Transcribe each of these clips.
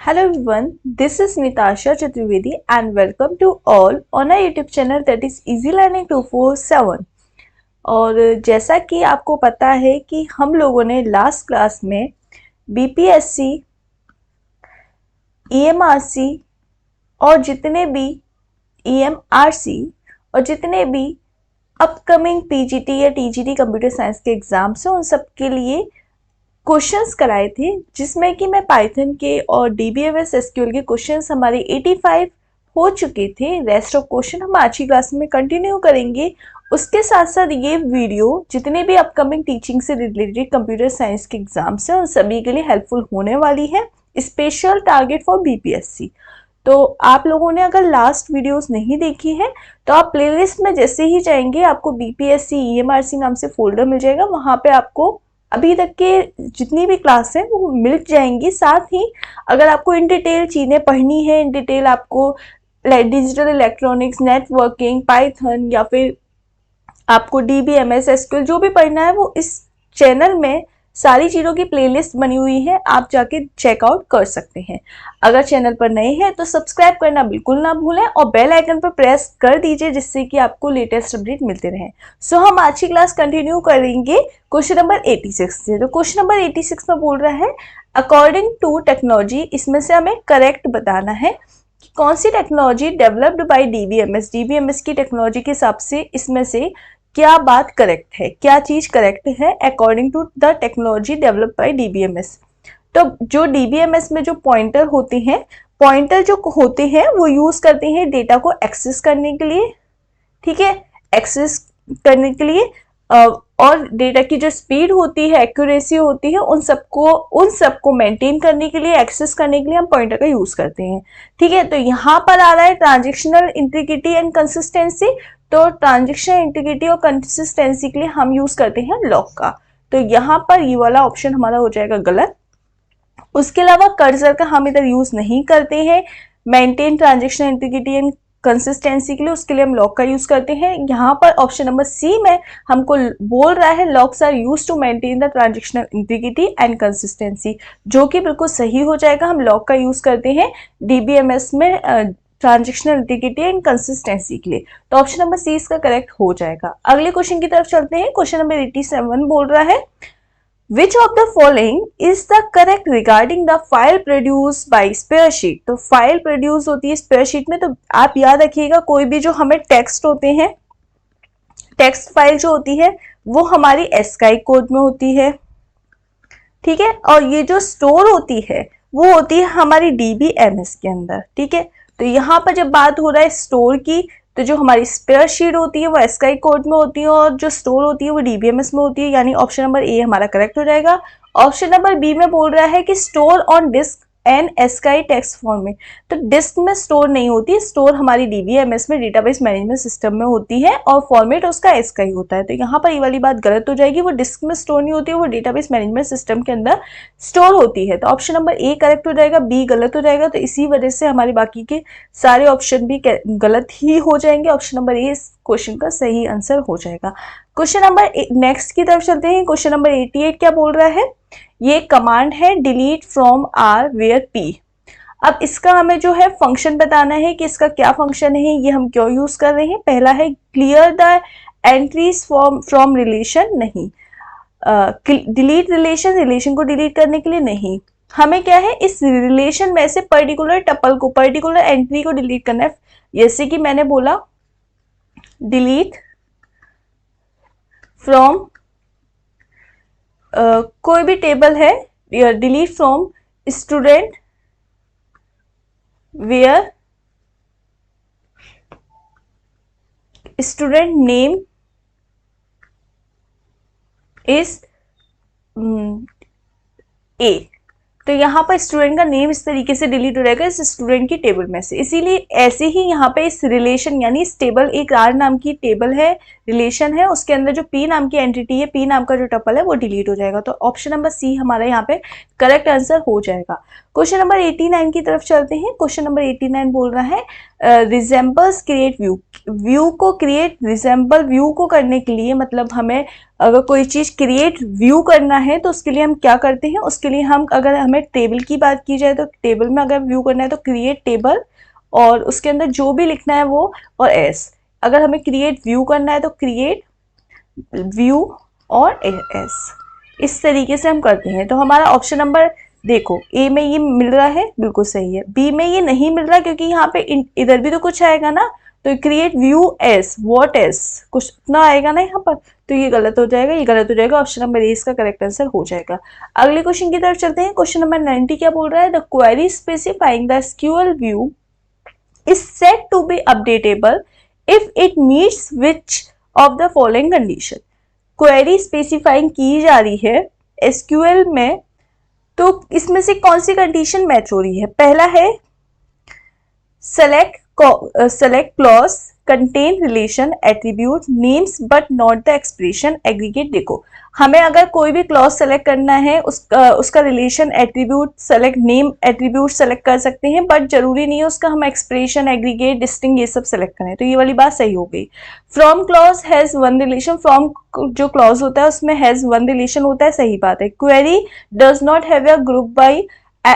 Hello everyone, this is Nitasha Chaturvedi and welcome to all on our YouTube channel that is Easy Learning 247। और जैसा कि आपको पता है कि हम लोगों ने लास्ट क्लास में बीपीएससी, ईएमआरसी और जितने भी ईएमआरसी और जितने भी अपकमिंग पीजीटी या टीजीटी कंप्यूटर साइंस के एग्जाम्स हैं उन सब के लिए क्वेश्चंस कराए थे, जिसमें कि मैं पाइथन के और डीबीएमएस एसक्यूएल के क्वेश्चंस हमारे 85 हो चुके थे। रेस्ट ऑफ क्वेश्चन हम आज की क्लास में कंटिन्यू करेंगे। उसके साथ साथ ये वीडियो जितने भी अपकमिंग टीचिंग से रिलेटेड कंप्यूटर साइंस के एग्जाम्स हैं उन सभी के लिए हेल्पफुल होने वाली है, स्पेशल टारगेट फॉर बीपीएससी। तो आप लोगों ने अगर लास्ट वीडियोस नहीं देखी है तो आप प्लेलिस्ट में जैसे ही जाएंगे आपको बीपीएससी ईएमआरसी नाम से फोल्डर मिल जाएगा। वहाँ पे आपको अभी तक के जितनी भी क्लास हैं वो मिल जाएंगी। साथ ही अगर आपको इन डिटेल चीज़ें पढ़नी है, इन डिटेल आपको डिजिटल इलेक्ट्रॉनिक्स, नेटवर्किंग, पाइथन या फिर आपको डीबीएमएस एसक्यूएल जो भी पढ़ना है वो इस चैनल में सारी चीज़ों की प्लेलिस्ट बनी हुई है, आप जाके चेकआउट कर सकते हैं। अगर चैनल पर नए हैं तो सब्सक्राइब करना बिल्कुल ना भूलें और बेल आइकन पर प्रेस कर दीजिए जिससे कि आपको लेटेस्ट अपडेट मिलते रहें। सो हम आज की क्लास कंटिन्यू करेंगे क्वेश्चन नंबर 86 से। तो क्वेश्चन नंबर 86 में बोल रहा है अकॉर्डिंग टू टेक्नोलॉजी, इसमें से हमें करेक्ट बताना है कि कौन सी टेक्नोलॉजी डेवलप्ड बाय डीबीएमएस की टेक्नोलॉजी के हिसाब से इसमें से क्या बात करेक्ट है, क्या चीज करेक्ट है according to the technology develop by DBMS. तो जो डीबीएमएस में जो पॉइंटर होते हैं, पॉइंटर जो होते हैं वो यूज करते हैं डेटा को एक्सेस करने के लिए, ठीक है, एक्सेस करने के लिए। और डेटा की जो स्पीड होती है, एक्यूरेसी होती है, उन सबको मेंटेन करने के लिए, एक्सेस करने के लिए हम पॉइंटर का यूज करते हैं, ठीक है। तो यहाँ पर आ रहा है ट्रांजेक्शनल इंटीग्रिटी एंड कंसिस्टेंसी। तो ट्रांजेक्शनल इंटीग्रिटी और कंसिस्टेंसी के लिए हम यूज करते हैं लॉग का। तो यहाँ पर ये वाला ऑप्शन हमारा हो जाएगा गलत। उसके अलावा कर्सर का हम इधर यूज नहीं करते हैं maintain transactional integrity and consistency के लिए, उसके लिए हम लॉग का यूज करते हैं। यहाँ पर ऑप्शन नंबर सी में हमको बोल रहा है logs are use to maintain the transactional integrity and consistency, जो कि बिल्कुल सही हो जाएगा। हम लॉग का यूज करते हैं डीबीएमएस में ट्रांजेक्शनल इंटीग्रिटी एंड कंसिस्टेंसी के लिए। तो ऑप्शन नंबर सी इसका करेक्ट हो जाएगा। अगले क्वेश्चन की तरफ चलते हैं। क्वेश्चन नंबर 87 बोल रहा है Which of the following is the correct regarding the file produced by Spreadsheet? तो फाइल प्रोड्यूस होती है स्प्रेडशीट में। तो आप याद रखिएगा कोई भी जो हमें टेक्स्ट होते हैं, टेक्स्ट फाइल जो होती है वो हमारी एस्काई कोड में होती है, ठीक है। और ये जो स्टोर होती है वो होती है हमारी डीबीएमएस के अंदर, ठीक है। तो यहाँ पर जब बात हो रहा है स्टोर की, तो जो हमारी स्प्रेडशीट होती है वो एस्काई कोड में होती है और जो स्टोर होती है वो डीबीएमएस में होती है, यानी ऑप्शन नंबर ए हमारा करेक्ट हो जाएगा। ऑप्शन नंबर बी में बोल रहा है कि store on disk and ASCII text form में। तो डिस्क में स्टोर नहीं होती, स्टोर हमारी डीबीएमएस में डेटाबेस मैनेजमेंट सिस्टम में होती है और फॉर्मेट उसका एस्काई होता है। तो यहाँ पर ये वाली बात गलत हो जाएगी, वो डिस्क में स्टोर नहीं होती है, वो डेटाबेस मैनेजमेंट सिस्टम के अंदर स्टोर होती है। तो ऑप्शन नंबर ए करेक्ट हो जाएगा, बी गलत हो जाएगा। तो इसी वजह से हमारे बाकी के सारे ऑप्शन भी गलत ही हो जाएंगे। ऑप्शन नंबर ए इस क्वेश्चन का सही आंसर हो जाएगा। क्वेश्चन नंबर नेक्स्ट की तरफ चलते हैं। क्वेश्चन नंबर 88 क्या बोल रहा है, ये कमांड है delete from R where P. अब इसका हमें जो है फंक्शन बताना है कि इसका क्या फंक्शन है, ये हम क्यों यूज कर रहे हैं। पहला है clear the entries from relation, नहीं। डिलीट रिलेशन को डिलीट करने के लिए नहीं, हमें क्या है इस रिलेशन में से पर्टिकुलर टपल को, पर्टिकुलर एंट्री को डिलीट करना है। जैसे कि मैंने बोला डिलीट फ्रॉम कोई भी टेबल है, delete from student where student name is A. तो यहाँ पर स्टूडेंट का नेम इस तरीके से डिलीट हो जाएगा इस स्टूडेंट की टेबल में से। इसीलिए ऐसे ही यहाँ पे इस रिलेशन यानी इस टेबल, एक आर नाम की टेबल है, रिलेशन है, उसके अंदर जो पी नाम की एंटिटी है, पी नाम का जो टपल है वो डिलीट हो जाएगा। तो ऑप्शन नंबर सी हमारा यहाँ पे करेक्ट आंसर हो जाएगा। क्वेश्चन नंबर 89 की तरफ चलते हैं। क्वेश्चन नंबर 89 बोल रहा है रिजेंबल्स क्रिएट व्यू। व्यू को क्रिएट, रिजेंबल व्यू को करने के लिए मतलब हमें अगर कोई चीज क्रिएट व्यू करना है तो उसके लिए हम क्या करते हैं, उसके लिए हम अगर हमें टेबल की बात की जाए तो टेबल में अगर व्यू करना है तो क्रिएट टेबल और उसके अंदर जो भी लिखना है वो और एस। अगर हमें क्रिएट व्यू करना है तो क्रिएट व्यू और एस, इस तरीके से हम करते हैं। तो हमारा ऑप्शन नंबर देखो ए में ये मिल रहा है, बिल्कुल सही है। बी में ये नहीं मिल रहा क्योंकि यहाँ पे इधर भी तो कुछ आएगा ना, तो create view S, what S, कुछ ना आएगा ना यहाँ पर, तो ये गलत हो जाएगा, ये गलत हो जाएगा। ऑप्शन नंबर ए इसका करेक्ट आंसर हो जाएगा। अगले क्वेश्चन की तरफ चलते हैं। क्वेश्चन नंबर 90 क्या बोल रहा है, the query specifying the SQL view is said to be updatable if it meets which of the following condition। Query specifying की जा रही है एसक्यूएल में, तो इसमें से कौन सी कंडीशन मैच हो रही है। पहला है select clause contain relation attribute names but not the expression aggregate। देखो हमें अगर कोई भी क्लॉज सेलेक्ट करना है उसका relation attribute select, name attribute select कर सकते हैं, बट जरूरी नहीं है उसका हम एक्सप्रेशन एग्रीगेट डिस्टिंग ये सब सेलेक्ट करें, तो ये वाली बात सही हो गई। From clause has one relation, from जो क्लॉज होता है उसमें हैज वन रिलेशन होता है, सही बात है। Query does not have a group by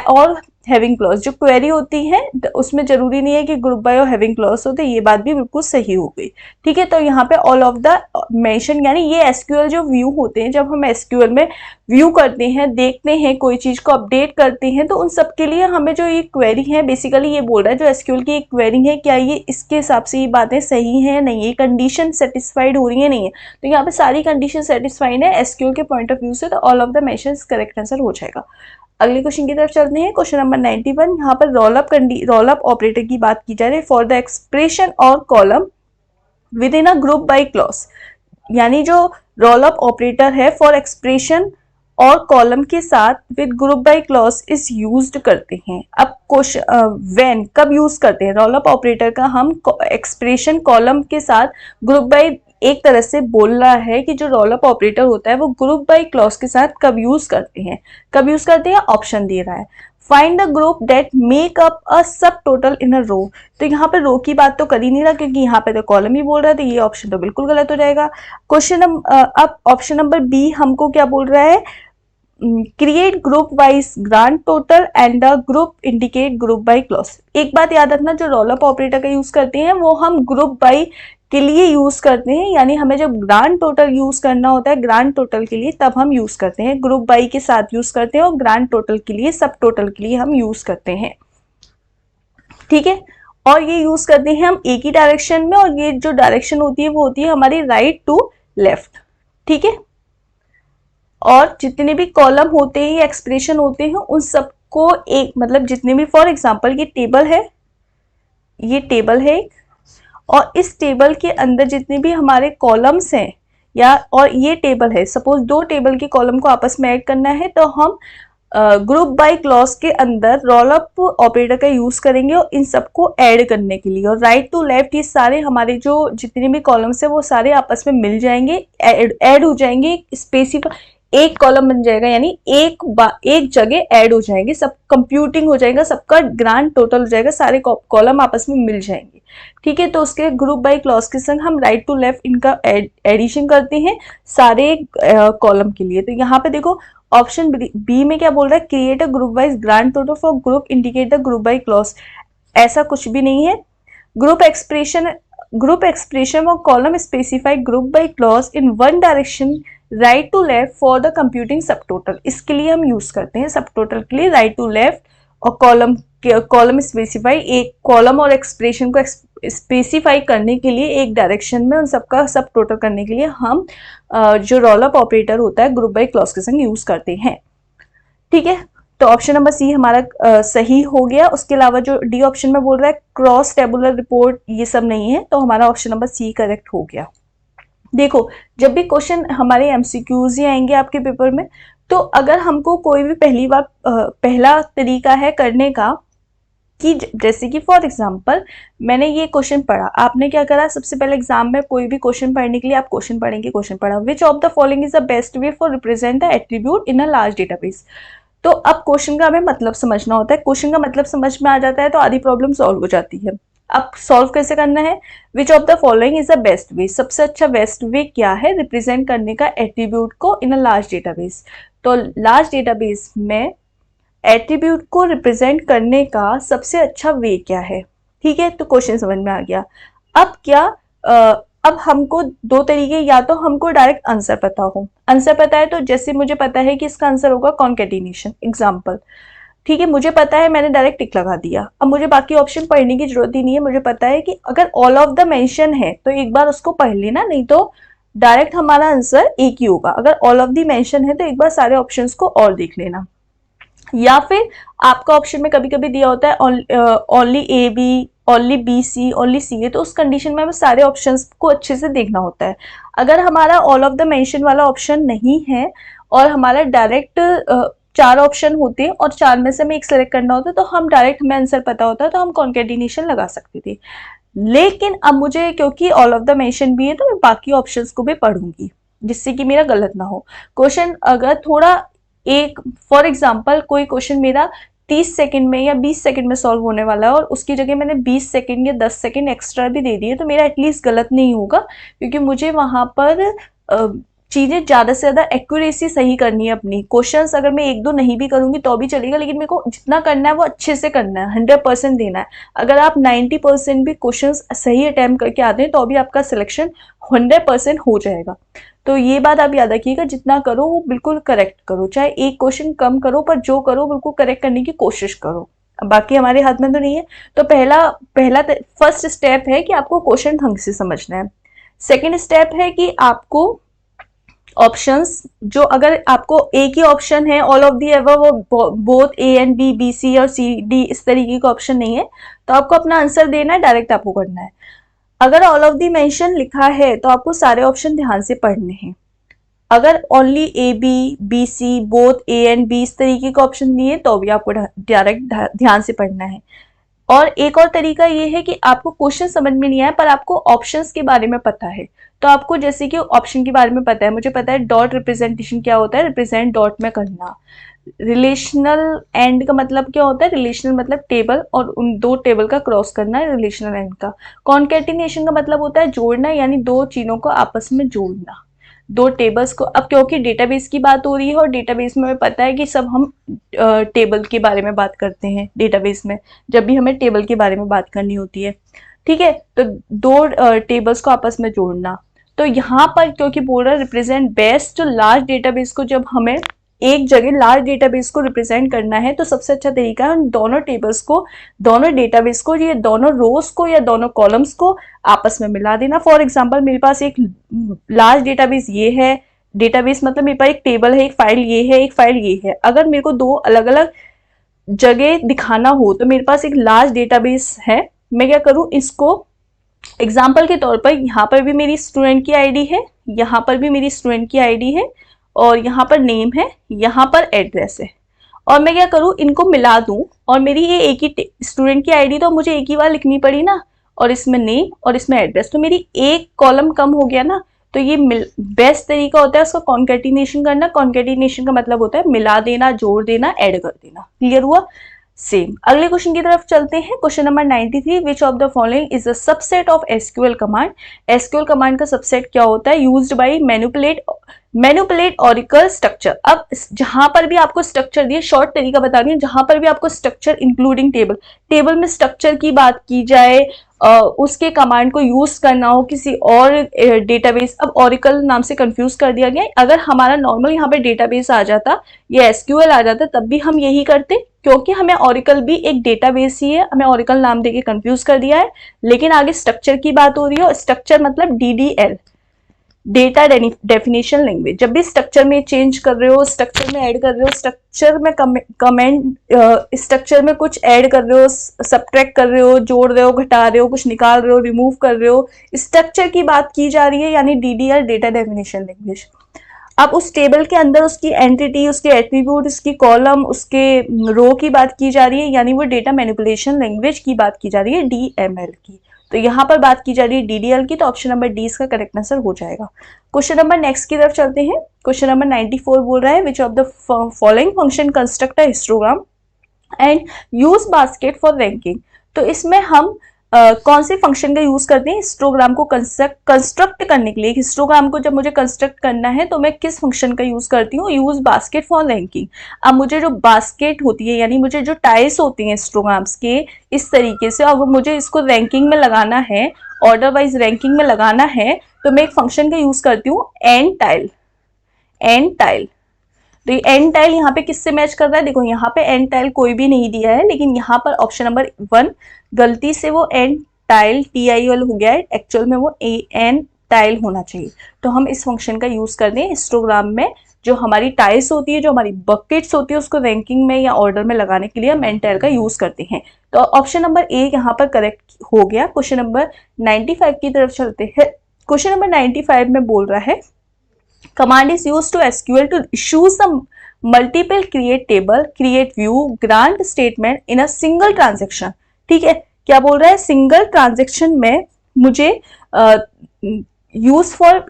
और हैविंग क्लॉज, जो क्वेरी होती है उसमें जरूरी नहीं है कि ग्रुप बाय और हैविंग क्लॉज होते, ये बात भी बिल्कुल सही हो गई। ठीक है, तो यहाँ पे ऑल ऑफ द मेंशन, यानी ये एसक्यूएल जो व्यू होते हैं, जब हम एसक्यूएल में व्यू करते हैं, देखते हैं, कोई चीज को अपडेट करते हैं, तो उन सब के लिए हमें जो ये क्वेरी है बेसिकली ये बोल रहा है जो एसक्यूएल की एक क्वेरी है, क्या ये इसके हिसाब से ये बातें सही है नहीं, ये कंडीशन सेटिस्फाइड हो रही है नहीं है, तो यहाँ पे सारी कंडीशन सेटिस्फाइड है एसक्यूएल के पॉइंट ऑफ व्यू से, तो all of the mention correct answer हो जाएगा। अगले क्वेश्चन की तरफ चलते हैं। क्वेश्चन नंबर 91, यहाँ पर रोल अप ऑपरेटर की बात की जा रही है फॉर द एक्सप्रेशन और column with in a group by clause, यानी जो रोल अप ऑपरेटर है फॉर एक्सप्रेशन और कॉलम के साथ with group by clause is used करते हैं। अब क्वेश्चन व्हेन, कब यूज करते हैं रोल अप ऑपरेटर का, हम एक्सप्रेशन कॉलम के साथ ग्रुप बाय, एक तरह से बोल रहा है कि जो रोल अप ऑपरेटर होता है वो ग्रुप बाय क्लॉज के साथ कब यूज करते हैं, कब यूज करते हैं, ऑप्शन दे रहा है। Find the group that make up अ सब टोटल इन अ रो, तो यहाँ पे रो की बात तो कर ही नहीं रहा क्योंकि यहाँ पे तो कॉलम ही बोल रहा है, तो ये ऑप्शन तो बिल्कुल गलत हो जाएगा। क्वेश्चन अब ऑप्शन नंबर बी हमको क्या बोल रहा है, create group wise grand total and the group indicate group by clause. एक बात याद रखना, जो रोल अप ऑपरेटर का यूज करते हैं वो हम ग्रुप बाय के लिए यूज करते हैं, यानी हमें जब ग्रांड टोटल यूज करना होता है ग्रांड टोटल के लिए तब हम यूज करते हैं, ग्रुप बाय के साथ यूज करते हैं, और ग्रांड टोटल के लिए, सब टोटल के लिए हम यूज करते हैं। ठीक है, और ये यूज करते हैं हम एक ही डायरेक्शन में, और ये जो डायरेक्शन होती है वो होती है हमारी राइट टू लेफ्ट। ठीक है, और जितने भी कॉलम होते हैं या एक्सप्रेशन होते हैं उन सबको एक, मतलब जितने भी, फॉर एग्जांपल ये टेबल है, ये टेबल है, और इस टेबल के अंदर जितने भी हमारे कॉलम्स हैं या, और ये टेबल है, सपोज दो टेबल के कॉलम को आपस में ऐड करना है तो हम ग्रुप बाय क्लॉज के अंदर रोल अप ऑपरेटर का यूज करेंगे और इन सबको ऐड करने के लिए, और राइट टू लेफ्ट ये सारे हमारे जो जितने भी कॉलम्स है वो सारे आपस में मिल जाएंगे, ऐड हो जाएंगे, स्पेसिफाई एक कॉलम बन जाएगा, यानी एक जगह ऐड हो जाएंगे, सब कंप्यूटिंग हो जाएगा, सबका ग्रांड टोटल हो जाएगा, सारे कॉलम आपस में मिल जाएंगे। ठीक है, तो उसके ग्रुप बाय क्लॉज के संग हम राइट टू लेफ्ट इनका एडिशन करते हैं सारे कॉलम के लिए। तो यहाँ पे देखो ऑप्शन बी में क्या बोल रहा है, create a group wise grand total for group indicate the group by clause, ऐसा कुछ भी नहीं है। ग्रुप एक्सप्रेशन और column specify group by clause in one direction right to left for the computing sub total, इसके लिए हम use करते हैं सब टोटल के लिए राइट टू लेफ्ट, और कॉलम स्पेसिफाई, एक कॉलम और एक्सप्रेशन को स्पेसिफाई करने के लिए एक डायरेक्शन में उन सबका सब टोटल करने के लिए हम जो रोल अप ऑपरेटर होता है ग्रुप बाय क्लॉज के संग यूज करते हैं। ठीक है, तो ऑप्शन नंबर सी हमारा सही हो गया। उसके अलावा जो डी ऑप्शन में बोल रहा है क्रॉस टेबुलर रिपोर्ट, ये सब नहीं है, तो हमारा ऑप्शन नंबर सी करेक्ट हो गया। देखो जब भी क्वेश्चन हमारे एमसीक्यूज ही आएंगे आपके पेपर में, तो अगर हमको कोई भी पहला तरीका है करने का कि जैसे कि फॉर एग्जांपल मैंने ये क्वेश्चन पढ़ा, आपने क्या करा, सबसे पहले एग्जाम में कोई भी क्वेश्चन पढ़ने के लिए आप क्वेश्चन पढ़ेंगे, क्वेश्चन पढ़ा, विच of the following is the best way for represent the attribute in a large database. तो अब क्वेश्चन का हमें मतलब समझना होता है। क्वेश्चन का मतलब समझ में आ जाता है तो आधी प्रॉब्लम सॉल्व हो जाती है। अब सॉल्व कैसे करना है? Which of the following is the best way, सबसे अच्छा बेस्ट वे क्या है रिप्रेजेंट करने का एट्रीब्यूट को इन अ लार्ज डेटाबेस। तो लार्ज डेटाबेस में एट्रीब्यूट को रिप्रेजेंट करने का सबसे अच्छा वे क्या है? ठीक है, तो क्वेश्चन समझ में आ गया। अब क्या अब हमको दो तरीके, या तो हमको डायरेक्ट आंसर पता हो, आंसर पता है तो जैसे मुझे पता है कि इसका आंसर होगा कॉन्केटिनेशन एग्जाम्पल, ठीक है, मुझे पता है, मैंने डायरेक्ट टिक लगा दिया। अब मुझे बाकी ऑप्शन पढ़ने की जरूरत ही नहीं है, मुझे पता है कि अगर ऑल ऑफ द मेंशन है तो एक बार उसको पढ़ लेना, नहीं तो डायरेक्ट हमारा आंसर एक ही होगा। अगर ऑल ऑफ द मेंशन है तो एक बार सारे ऑप्शंस को और देख लेना। या फिर आपका ऑप्शन में कभी कभी दिया होता है only A B, only B C, only C A, तो उस कंडीशन में हमें सारे ऑप्शंस को अच्छे से देखना होता है। अगर हमारा ऑल ऑफ द मेंशन वाला ऑप्शन नहीं है और हमारा डायरेक्ट चार ऑप्शन होते हैं और चार में से हमें एक सेलेक्ट करना होता है, तो हम डायरेक्ट हमें आंसर पता होता है तो हम कॉन्केटिनेशन लगा सकते थे। लेकिन अब मुझे क्योंकि ऑल ऑफ द मेंशन भी है तो मैं बाकी ऑप्शंस को भी पढ़ूंगी जिससे कि मेरा गलत ना हो। क्वेश्चन अगर थोड़ा एक फॉर एग्जाम्पल कोई क्वेश्चन मेरा 30 सेकंड में या 20 सेकंड में सॉल्व होने वाला है और उसकी जगह मैंने 20 सेकंड या 10 सेकंड एक्स्ट्रा भी दे दिए, तो मेरा एटलीस्ट गलत नहीं होगा, क्योंकि मुझे वहां पर चीजें ज्यादा से ज्यादा एक्यूरेसी सही करनी है अपनी। क्वेश्चंस अगर मैं एक दो नहीं भी करूंगी तो भी चलेगा, लेकिन मेरे को जितना करना है वो अच्छे से करना है, 100% देना है। अगर आप 90% भी क्वेश्चंस सही अटेम्प्ट करके आते हैं तो भी आपका सिलेक्शन 100% हो जाएगा। तो ये बात आप याद रखिएगा, जितना करो वो बिल्कुल करेक्ट करो, चाहे एक क्वेश्चन कम करो पर जो करो बिल्कुल करेक्ट करने की कोशिश करो। बाकी हमारे हाथ में तो नहीं है। तो पहला फर्स्ट स्टेप है कि आपको क्वेश्चन ढंग से समझना है। सेकेंड स्टेप है कि आपको ऑप्शंस, जो अगर आपको एक ही ऑप्शन है ऑल ऑफ दी एवर, वो both A and B, B C और सी डी, इस तरीके का ऑप्शन नहीं है, तो आपको अपना आंसर देना है, डायरेक्ट आपको करना है। अगर ऑल ऑफ दी मेंशन लिखा है तो आपको सारे ऑप्शन ध्यान से पढ़ने हैं। अगर only A B, B C, both A and B, इस तरीके का ऑप्शन दिए तो भी आपको डायरेक्ट ध्यान से पढ़ना है। और एक और तरीका ये है कि आपको क्वेश्चन समझ में नहीं आया पर आपको ऑप्शंस के बारे में पता है, तो आपको जैसे कि ऑप्शन के बारे में पता है, मुझे पता है डॉट रिप्रेजेंटेशन क्या होता है, रिप्रेजेंट डॉट में करना। रिलेशनल एंड का मतलब क्या होता है, रिलेशनल मतलब टेबल, और उन दो टेबल का क्रॉस करना है रिलेशनल एंड का। कॉन्केटिनेशन का मतलब होता है जोड़ना, यानी दो चीजों को आपस में जोड़ना, दो टेबल्स को। अब क्योंकि डेटाबेस की बात हो रही है और डेटाबेस में हमें पता है कि सब हम टेबल के बारे में बात करते हैं डेटाबेस में, जब भी हमें टेबल के बारे में बात करनी होती है, ठीक है, तो दो टेबल्स को आपस में जोड़ना। तो यहाँ पर क्योंकि बोल रहा है रिप्रेजेंट बेस्ट लार्ज डेटाबेस को, जब हमें एक जगह लार्ज डेटाबेस को रिप्रेजेंट करना है तो सबसे अच्छा तरीका है उन दोनों टेबल्स को, दोनों डेटाबेस को, ये दोनों रोज को या दोनों कॉलम्स को आपस में मिला देना। फॉर एग्जांपल मेरे पास एक लार्ज डेटाबेस ये है, डेटाबेस मतलब मेरे पास एक टेबल है, एक फाइल ये है, एक फाइल ये है। अगर मेरे को दो अलग अलग जगह दिखाना हो तो मेरे पास एक लार्ज डेटाबेस है, मैं क्या करूं, इसको एग्जाम्पल के तौर पर यहाँ पर भी मेरी स्टूडेंट की आईडी है, यहाँ पर भी मेरी स्टूडेंट की आईडी है, और यहाँ पर नेम है, यहाँ पर एड्रेस है, और मैं क्या करूँ इनको मिला दूं, और मेरी ये एक ही स्टूडेंट की आईडी तो मुझे एक ही बार लिखनी पड़ी ना, और इसमें नेम और इसमें एड्रेस, तो मेरी एक कॉलम कम हो गया ना। तो ये बेस्ट तरीका होता है उसका कॉन्केटिनेशन करना। कॉन्केटिनेशन का मतलब होता है मिला देना, जोड़ देना, ऐड कर देना। क्लियर हुआ? सेम। अगले क्वेश्चन की तरफ चलते हैं। Question number 93, which of the following is a subset of SQL command. SQL command का सबसेट क्या होता है? Used by manipulate Oracle structure. अब जहां पर भी आपको स्ट्रक्चर दिए, शॉर्ट तरीका बता रही हूँ, जहां पर भी आपको स्ट्रक्चर इंक्लूडिंग टेबल, टेबल में स्ट्रक्चर की बात की जाए, उसके कमांड को यूज करना हो किसी और डेटाबेस, अब ऑरिकल नाम से कंफ्यूज कर दिया गया। अगर हमारा नॉर्मल यहाँ पे डेटाबेस आ जाता या एसक्यूएल आ जाता तब भी हम यही करते, क्योंकि हमें ऑरिकल भी एक डेटाबेस ही है, हमें ऑरिकल नाम देके कंफ्यूज कर दिया है। लेकिन आगे स्ट्रक्चर की बात हो रही है, स्ट्रक्चर मतलब डीडीएल, डेटा डेफिनेशन लैंग्वेज। जब भी स्ट्रक्चर में चेंज कर रहे हो, स्ट्रक्चर में ऐड कर रहे हो, स्ट्रक्चर में कमेंट, स्ट्रक्चर में कुछ ऐड कर रहे हो, सब्ट्रैक्ट कर रहे हो, जोड़ रहे हो, घटा रहे हो, कुछ निकाल रहे हो, रिमूव कर रहे हो, स्ट्रक्चर की बात की जा रही है, यानी डीडीएल, डेटा डेफिनेशन लैंग्वेज। अब उस टेबल के अंदर उसकी एंटिटी, उसके एट्रीब्यूट, उसकी कॉलम, उसके रो की बात की जा रही है, यानी वो डेटा मैनिपुलेशन लैंग्वेज की बात की जा रही है, डीएमएल की। तो यहाँ पर बात की जा रही है DDL की, तो ऑप्शन नंबर डी इसका करेक्ट आंसर हो जाएगा। क्वेश्चन नंबर नेक्स्ट की तरफ चलते हैं। क्वेश्चन नंबर 94 बोल रहा है which of the following function construct a histogram and use basket for ranking. तो इसमें हम कौन से फंक्शन का यूज करते हैं हिस्टोग्राम को कंस्ट्रक्ट करने के लिए। हिस्टोग्राम को जब मुझे कंस्ट्रक्ट करना है तो मैं किस फंक्शन का यूज करती हूँ, यूज बास्केट फॉर रैंकिंग। अब मुझे जो बास्केट होती है यानी मुझे जो टाइल्स होती हैं हिस्टोग्राम्स के इस तरीके से, और मुझे इसको रैंकिंग में लगाना है, ऑर्डर वाइज रैंकिंग में लगाना है, तो मैं एक फंक्शन का यूज करती हूँ एन टाइल। एन टाइल, तो ये एन टाइल यहाँ पे किससे मैच कर रहा है, देखो यहाँ पे एन टाइल कोई भी नहीं दिया है, लेकिन यहाँ पर ऑप्शन नंबर 1 गलती से वो एन टाइल TIL हो गया है, एक्चुअल में वो एन टाइल होना चाहिए। तो हम इस फंक्शन का यूज करते हैं हिस्टोग्राम में, जो हमारी टाइल्स होती है, जो हमारी बकेट्स होती है, उसको रैंकिंग में या ऑर्डर में लगाने के लिए हम एन टाइल का यूज करते हैं। तो ऑप्शन नंबर ए यहाँ पर करेक्ट हो गया। क्वेश्चन नंबर 95 की तरफ चलते हैं। क्वेश्चन नंबर 95 में बोल रहा है command is used to SQL to issue some multiple create table, create view, grant statement in a single transaction। ठीक है, क्या बोल रहा है, सिंगल ट्रांजेक्शन में मुझे यूज फॉर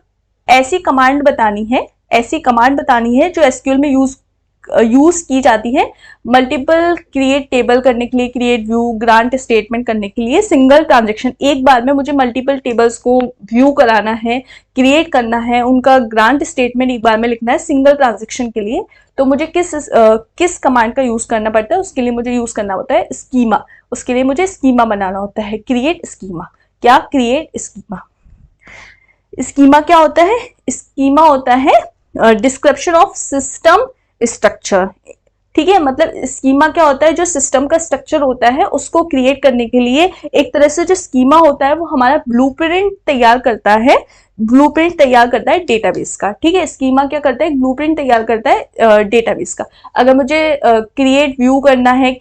ऐसी कमांड बतानी है, ऐसी कमांड बतानी है जो SQL में यूज की जाती है मल्टीपल क्रिएट टेबल करने के लिए, क्रिएट व्यू, ग्रांट स्टेटमेंट करने के लिए। सिंगल ट्रांजेक्शन, एक बार में मुझे मल्टीपल टेबल्स को व्यू कराना है, क्रिएट करना है, उनका ग्रांट स्टेटमेंट एक बार में लिखना है सिंगल ट्रांजेक्शन के लिए। तो मुझे किस कमांड का यूज करना पड़ता है, उसके लिए मुझे यूज करना होता है स्कीमा। उसके लिए मुझे स्कीमा बनाना होता है, क्रिएट स्कीमा। क्या, क्रिएट स्कीमा। स्कीमा क्या होता है, स्कीमा होता है डिस्क्रिप्शन ऑफ सिस्टम स्ट्रक्चर। ठीक है, मतलब स्कीमा क्या होता है, जो सिस्टम का स्ट्रक्चर होता है उसको क्रिएट करने के लिए एक तरह से जो स्कीमा होता है वो हमारा ब्लूप्रिंट तैयार करता है, ब्लूप्रिंट तैयार करता है डेटाबेस का। ठीक है, स्कीमा क्या करता है, ब्लूप्रिंट तैयार करता है डेटाबेस का। अगर मुझे क्रिएट व्यू करना है,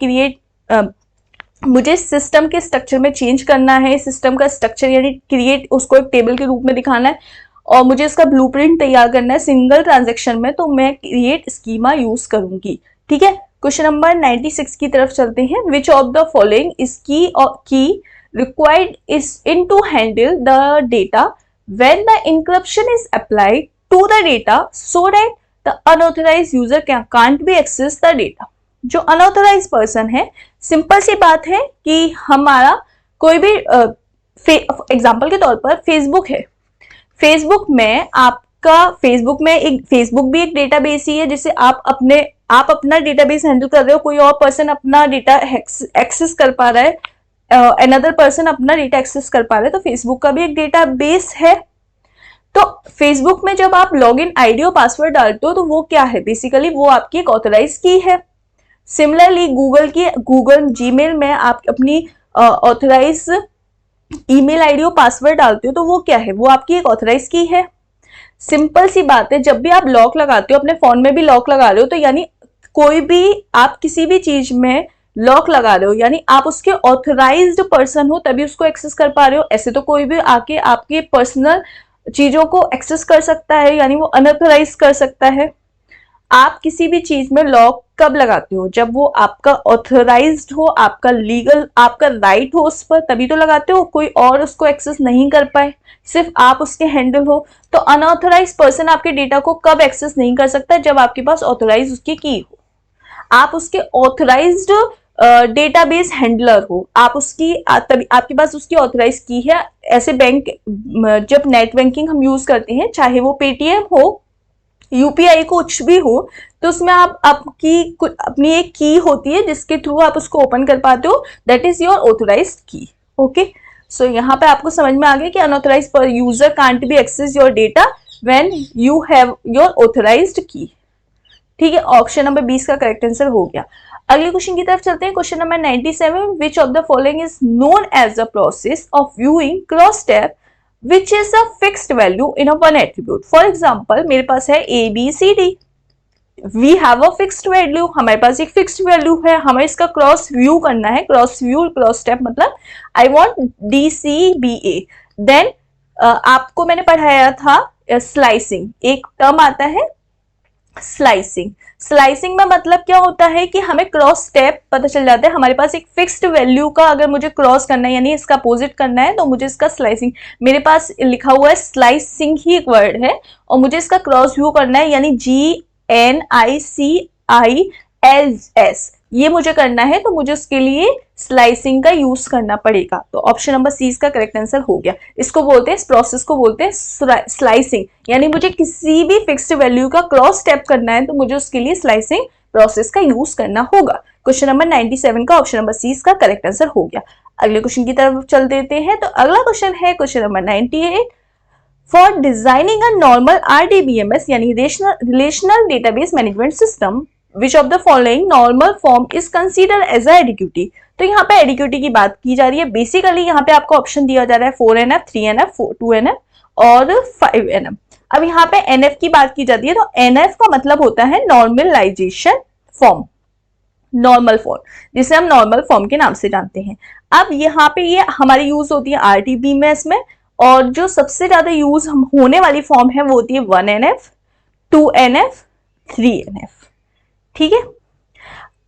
मुझे सिस्टम के स्ट्रक्चर में चेंज करना है, सिस्टम का स्ट्रक्चर यानी क्रिएट उसको एक टेबल के रूप में दिखाना है और मुझे इसका ब्लूप्रिंट तैयार करना है सिंगल ट्रांजैक्शन में, तो मैं क्रिएट स्कीमा यूज करूंगी। ठीक है, क्वेश्चन नंबर 96 की तरफ चलते हैं। Which of the following is key required is in to handle the data when the encryption is applied to the data so that the unauthorized user can't be access the data. जो unauthorized person है, simple सी बात है कि हमारा कोई भी example के तौर पर फेसबुक है, फेसबुक में आपका फेसबुक भी एक डेटाबेस ही है जिसे आप अपना डेटाबेस हैंडल कर रहे हो, कोई और पर्सन अपना डेटा एक्सेस कर पा रहा है, अनदर पर्सन अपना डेटा एक्सेस कर पा रहा है, तो फेसबुक का भी एक डेटाबेस है। तो फेसबुक में जब आप लॉगिन आईडी और पासवर्ड डालते हो तो वो क्या है, बेसिकली वो आपकी एक ऑथराइज की है। सिमिलरली गूगल जीमेल में आप अपनी ऑथराइज ईमेल आईडी और पासवर्ड डालते हो तो वो क्या है, वो आपकी एक ऑथराइज की है। सिंपल सी बात है, जब भी आप लॉक लगाते हो, अपने फोन में भी लॉक लगा रहे हो, तो यानी कोई भी आप किसी भी चीज में लॉक लगा रहे हो यानी आप उसके ऑथराइज्ड पर्सन हो तभी उसको एक्सेस कर पा रहे हो। ऐसे तो कोई भी आके आपके पर्सनल चीजों को एक्सेस कर सकता है, यानी वो अनऑथराइज कर सकता है। आप किसी भी चीज में लॉक कब लगाते हो, जब वो आपका ऑथराइज्ड हो, आपका लीगल, आपका राइट हो उस पर, तभी तो लगाते हो, कोई और उसको एक्सेस नहीं कर पाए, सिर्फ आप उसके हैंडल हो। तो अनऑथराइज्ड पर्सन आपके डेटा को कब एक्सेस नहीं कर सकता, जब आपके पास ऑथराइज उसकी की हो, आप उसके ऑथराइज्ड डेटाबेस हैंडलर हो, आप उसकी तभी आपके पास उसकी ऑथराइज की है। ऐसे बैंक जब नेट बैंकिंग हम यूज करते हैं, चाहे वो पेटीएम हो, यूपीआई कुछ भी हो, तो उसमें आप अपनी एक की होती है जिसके थ्रू आप उसको ओपन कर पाते हो, दैट इज योर ऑथराइज्ड की। ओके, सो यहाँ पे आपको समझ में आ गया कि unauthorised per user can't be access your data when you have your authorised key. ठीक है, ऑप्शन नंबर 20 का करेक्ट आंसर हो गया। अगले क्वेश्चन की तरफ चलते हैं। Question number 97, which of the following is known as the process of viewing cross tab which is a fixed value in a one attribute। For example, मेरे पास है ABCD, we have a fixed value, हमारे पास एक fixed value है, हमें इसका cross view करना है। Cross view, cross step मतलब I want DCBA। देन आपको मैंने पढ़ाया था स्लाइसिंग, एक टर्म आता है स्लाइसिंग, स्लाइसिंग में मतलब क्या होता है कि हमें क्रॉस स्टेप पता चल जाता है। हमारे पास एक फिक्स्ड वैल्यू का अगर मुझे क्रॉस करना है यानी इसका अपोजिट करना है तो मुझे इसका स्लाइसिंग, मेरे पास लिखा हुआ है स्लाइसिंग ही एक वर्ड है और मुझे इसका क्रॉस व्यू करना है यानी GNICILS, ये मुझे करना है तो मुझे उसके लिए स्लाइसिंग का यूज करना पड़ेगा। तो ऑप्शन नंबर सी इसका करेक्ट आंसर हो गया। इसको बोलते हैं, इस प्रोसेस को बोलते हैं स्लाइसिंग, यानी मुझे किसी भी फिक्स्ड वैल्यू का क्रॉस स्टेप करना है तो मुझे उसके लिए स्लाइसिंग प्रोसेस का यूज करना होगा। क्वेश्चन नंबर 97 का ऑप्शन नंबर सी इसका करेक्ट आंसर हो गया। अगले क्वेश्चन की तरफ चल देते हैं। तो अगला क्वेश्चन है question number 98, for designing a normal RDBMS यानी relational database management system, which of the following normal form is considered as a adequacy। तो यहाँ पे एडिक्यूटी की बात की जा रही है। बेसिकली यहाँ पे आपको ऑप्शन दिया जा रहा है 4NF, 3NF, 2NF और 5NF। अब यहाँ पे NF की बात की जाती है तो NF का मतलब होता है नॉर्मलाइजेशन फॉर्म, नॉर्मल फॉर्म, जिसे हम नॉर्मल फॉर्म के नाम से जानते हैं। अब यहाँ पे ये हमारी यूज होती है RDBMS में और जो सबसे ज्यादा यूज होने वाली फॉर्म है वो होती है 1NF, 2NF, 3NF। ठीक है,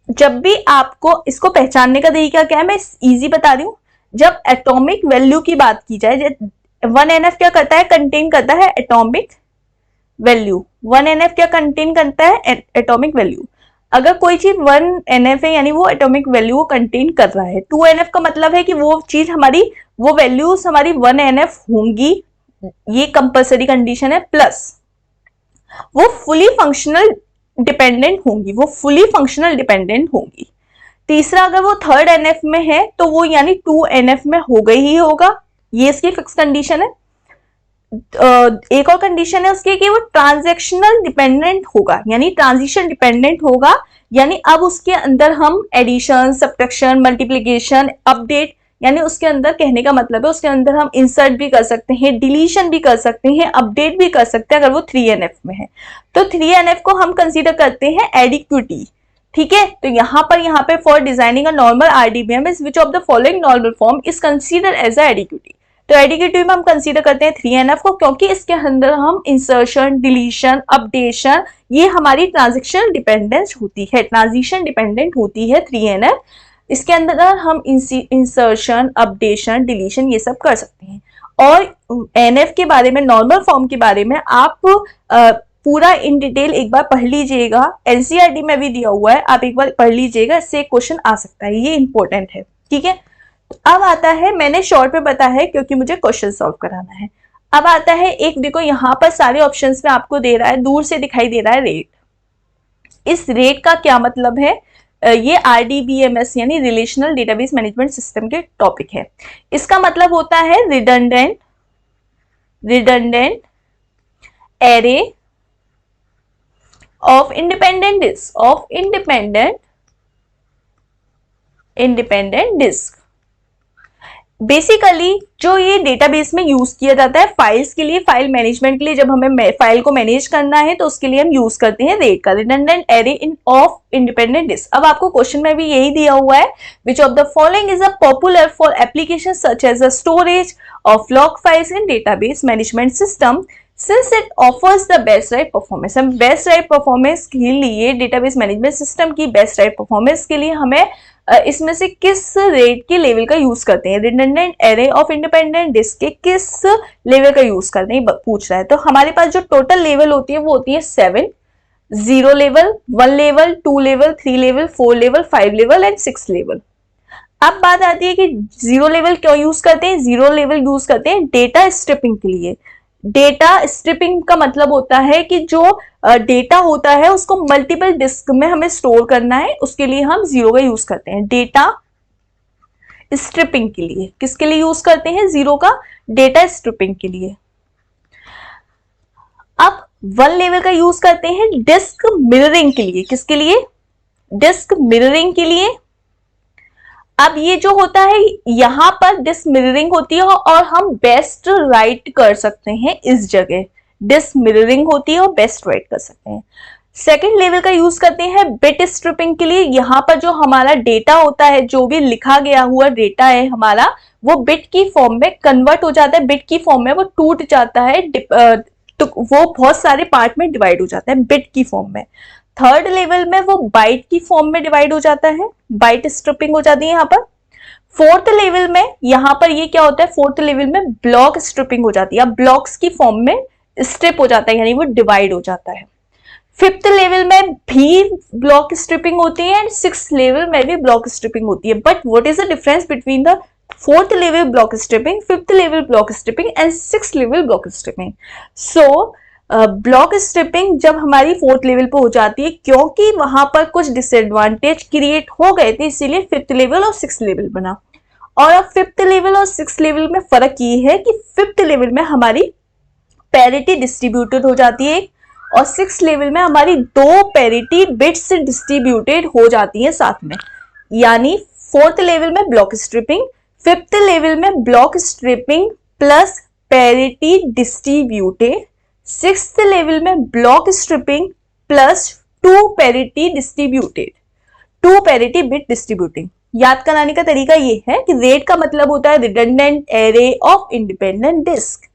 जब भी आपको इसको पहचानने का तरीका क्या है मैं इजी बता रही हूं। जब एटॉमिक वैल्यू की बात की जाए, 1NF क्या करता है, कंटेन करता है एटॉमिक वैल्यू। 1NF क्या कंटेन करता है, एटॉमिक वैल्यू। अगर कोई चीज 1NF है यानी वो एटॉमिक वैल्यू को कंटेन कर रहा है। 2NF का मतलब है कि वो चीज हमारी, वो वैल्यूज हमारी 1NF होंगी, ये कंपल्सरी कंडीशन है, प्लस वो फुली फंक्शनल डिपेंडेंट होंगी, वो फुली फंक्शनल डिपेंडेंट होंगी। तीसरा, अगर वो 3rd NF में है तो वो यानी 2NF में हो गई ही होगा, ये इसकी फिक्स कंडीशन है। एक और कंडीशन है उसकी कि वो ट्रांजैक्शनल डिपेंडेंट होगा यानी ट्रांजिशन डिपेंडेंट होगा, यानी अब उसके अंदर हम एडिशन, सब्ट्रैक्शन, मल्टीप्लिकेशन, अपडेट, यानी उसके अंदर कहने का मतलब है उसके अंदर हम इंसर्ट भी कर सकते हैं, डिलीशन भी कर सकते हैं, अपडेट भी कर सकते हैं अगर वो 3NF में है। तो 3NF को हम कंसीडर करते हैं एडिक्विटी। ठीक है, तो यहाँ पे for designing a normal RDBMS which of the following normal form is consider as a adequacy. तो एडिक्विटी में हम कंसीडर करते हैं 3NF को, क्योंकि इसके अंदर हम इंसर्शन, डिलीशन, अपडेशन, ये हमारी ट्रांजेक्शन डिपेंडेंस होती है, ट्रांजिशन डिपेंडेंट होती है 3NF। इसके अंदर हम इंसर्शन, अपडेशन, डिलीशन ये सब कर सकते हैं। और NF के बारे में, नॉर्मल फॉर्म के बारे में आप पूरा इन डिटेल एक बार पढ़ लीजिएगा, NCERT में भी दिया हुआ है, आप एक बार पढ़ लीजिएगा, इससे क्वेश्चन आ सकता है, ये इंपॉर्टेंट है। ठीक है, अब आता है, मैंने शॉर्ट में बताया है क्योंकि मुझे क्वेश्चन सॉल्व कराना है। अब आता है एक, देखो यहाँ पर सारे ऑप्शंस में आपको दे रहा है, दूर से दिखाई दे रहा है रेट। इस रेट का क्या मतलब है, ये RDBMS यानी रिलेशनल डेटाबेस मैनेजमेंट सिस्टम के टॉपिक है। इसका मतलब होता है redundant array of independent disk. Basically जो ये डेटाबेस में यूज किया जाता है फाइल्स के लिए, फाइल मैनेजमेंट के लिए, जब हमें फाइल को मैनेज करना है तो उसके लिए हम यूज करते हैं रेट का, redundant array of independent disk. अब आपको क्वेश्चन में भी यही दिया हुआ है, which of the following is a popular for application such as a storage of log files in database management system since it offers the best write performance. हम best write performance के लिए, database management system की best write performance के लिए हमें इसमें से किस रेट के लेवल का यूज करते हैं, redundant array of independent disk के किस लेवल का यूज करते हैं पूछ रहा है। तो हमारे पास जो टोटल लेवल होती है वो होती है 7, 0 level, 1 level, 2 level, 3 level, 4 level, 5 level and 6 level. अब बात आती है कि 0 लेवल क्यों यूज करते हैं। 0 लेवल यूज करते हैं डेटा स्ट्रिपिंग के लिए। डेटा स्ट्रिपिंग का मतलब होता है कि जो डेटा होता है उसको मल्टीपल डिस्क में हमें स्टोर करना है, उसके लिए हम 0 का यूज करते हैं। डेटा स्ट्रिपिंग के लिए किसके लिए यूज करते हैं 0 का, डेटा स्ट्रिपिंग के लिए। अब 1 लेवल का यूज करते हैं डिस्क मिररिंग के लिए, किसके लिए, डिस्क मिररिंग के लिए। अब ये जो होता है यहां पर डिस्क मिररिंग होती है और हम बेस्ट राइट कर सकते हैं इस जगह, डिस्क मिररिंग होती है और बेस्ट राइट कर सकते हैं। सेकेंड लेवल का यूज करते हैं बिट स्ट्रिपिंग के लिए। यहां पर जो हमारा डेटा होता है, जो भी लिखा गया हुआ डेटा है हमारा, वो बिट की फॉर्म में कन्वर्ट हो जाता है, बिट की फॉर्म में वो टूट जाता है तो वो बहुत सारे पार्ट में डिवाइड हो जाता है बिट की फॉर्म में। थर्ड लेवल में वो बाइट की फॉर्म में डिवाइड हो जाता है, बाइट स्ट्रिपिंग हो जाती है यहाँ पर। फोर्थ लेवल में यहाँ पर ये क्या होता है, फोर्थ लेवल में ब्लॉक स्ट्रिपिंग हो जाती है, ब्लॉक्स की फॉर्म में स्ट्रिप हो जाता है, यानी वो डिवाइड हो जाता है। फिफ्थ लेवल में भी ब्लॉक स्ट्रिपिंग होती है एंड सिक्स्थ लेवल में भी ब्लॉक स्ट्रिपिंग होती है। But what is the difference between the fourth level block striping, fifth level block stripping and sixth level block stripping? So block stripping जब हमारी फोर्थ लेवल पे हो जाती है, क्योंकि वहां पर कुछ डिसएडवांटेज क्रिएट हो गए थे, इसीलिए फिफ्थ लेवल और सिक्स्थ लेवल बना। और अब फिफ्थ लेवल और सिक्स्थ लेवल में फर्क ये है कि फिफ्थ लेवल में हमारी पैरिटी डिस्ट्रीब्यूटेड हो जाती है और सिक्स्थ लेवल में हमारी दो पैरिटी बिट्स डिस्ट्रीब्यूटेड हो जाती है साथ में। यानी फोर्थ लेवल में ब्लॉक स्ट्रिपिंग, फिफ्थ लेवल में block striping plus parity distributed, sixth level में block striping plus two parity distributed, two parity bit distributing. याद कराने का तरीका ये है कि रेड का मतलब होता है redundant array of independent disk.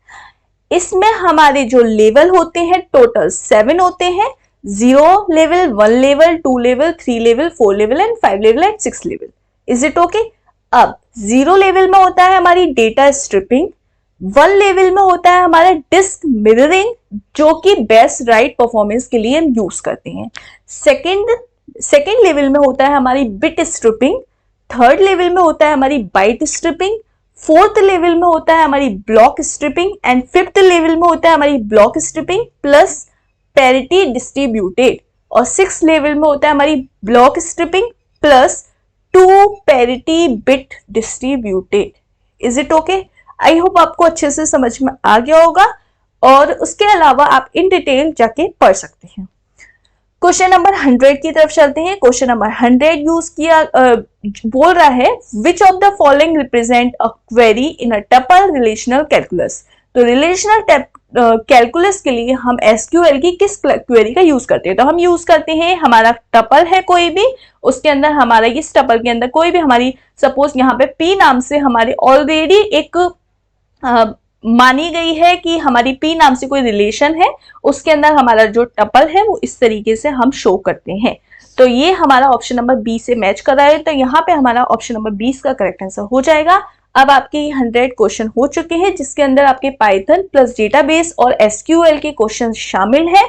इसमें हमारे जो लेवल होते हैं टोटल 7 होते हैं, 0 level, 1 level, 2 level, 3 level, 4 level and 5 level and 6 level. Is it okay? अब 0 लेवल में होता है हमारी डेटा स्ट्रिपिंग, 1 लेवल में होता है हमारा डिस्क मिररिंग, जो कि बेस्ट राइट परफॉर्मेंस के लिए हम यूज करते हैं। सेकेंड लेवल में होता है हमारी बिट स्ट्रिपिंग, थर्ड लेवल में होता है हमारी बाइट स्ट्रिपिंग, फोर्थ लेवल में होता है हमारी block stripping and fifth level में होता है हमारी block striping plus parity distributed, और सिक्स्थ लेवल में होता है हमारी block striping plus two parity bit distributed. Is it okay? I hope आपको अच्छे से समझ में आ गया होगा, और उसके अलावा आप इन डिटेल जाके पढ़ सकते हैं। क्वेश्चन नंबर 100 की तरफ चलते हैं। क्वेश्चन नंबर 100 यूज किया बोल रहा है which of the following represent a query in a tuple relational calculus. तो रिलेशनल कैलकुलस के लिए हम एसक्यूएल की किस क्वेरी का यूज करते हैं? तो हम यूज करते हैं, हमारा टपल है कोई भी, उसके अंदर हमारा इस टपल के अंदर कोई भी हमारी सपोज यहाँ पे पी नाम से हमारी ऑलरेडी एक मानी गई है कि हमारी पी नाम से कोई रिलेशन है, उसके अंदर हमारा जो टपल है वो इस तरीके से हम शो करते हैं। तो ये हमारा ऑप्शन नंबर 20 से मैच कर रहा है, तो यहाँ पे हमारा ऑप्शन नंबर 20 का करेक्ट आंसर हो जाएगा। अब आपके 100 क्वेश्चन हो चुके हैं, जिसके अंदर आपके पाइथन प्लस डेटाबेस और एसक्यूएल के क्वेश्चन शामिल हैं।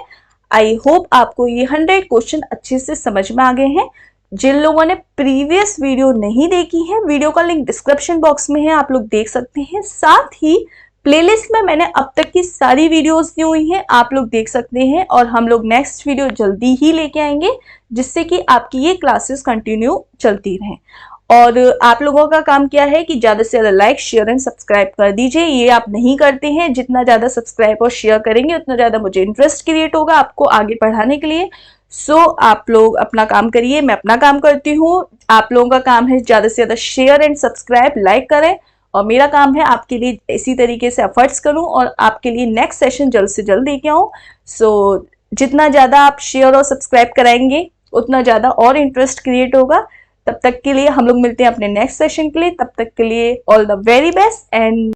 आई होप आपको ये 100 क्वेश्चन अच्छे से समझ में आ गए हैं। जिन लोगों ने प्रीवियस वीडियो नहीं देखी है, वीडियो का लिंक डिस्क्रिप्शन बॉक्स में है, आप लोग देख सकते हैं। साथ ही प्लेलिस्ट में मैंने अब तक की सारी वीडियोस दी हुई हैं, आप लोग देख सकते हैं, और हम लोग नेक्स्ट वीडियो जल्दी ही लेके आएंगे, जिससे कि आपकी ये क्लासेस कंटिन्यू चलती रहें। और आप लोगों का काम क्या है कि ज़्यादा से ज़्यादा लाइक, शेयर एंड सब्सक्राइब कर दीजिए। ये आप नहीं करते हैं, जितना ज़्यादा सब्सक्राइब और शेयर करेंगे उतना ज़्यादा मुझे इंटरेस्ट क्रिएट होगा आपको आगे पढ़ाने के लिए। सो आप लोग अपना काम करिए, मैं अपना काम करती हूँ। आप लोगों का काम है ज़्यादा से ज़्यादा शेयर एंड सब्सक्राइब, लाइक करें, और मेरा काम है आपके लिए इसी तरीके से एफर्ट्स करूं और आपके लिए नेक्स्ट सेशन जल्द से जल्द लेके आऊं। सो जितना ज़्यादा आप शेयर और सब्सक्राइब कराएंगे उतना ज़्यादा और इंटरेस्ट क्रिएट होगा। तब तक के लिए हम लोग मिलते हैं अपने नेक्स्ट सेशन के लिए। तब तक के लिए all the very best and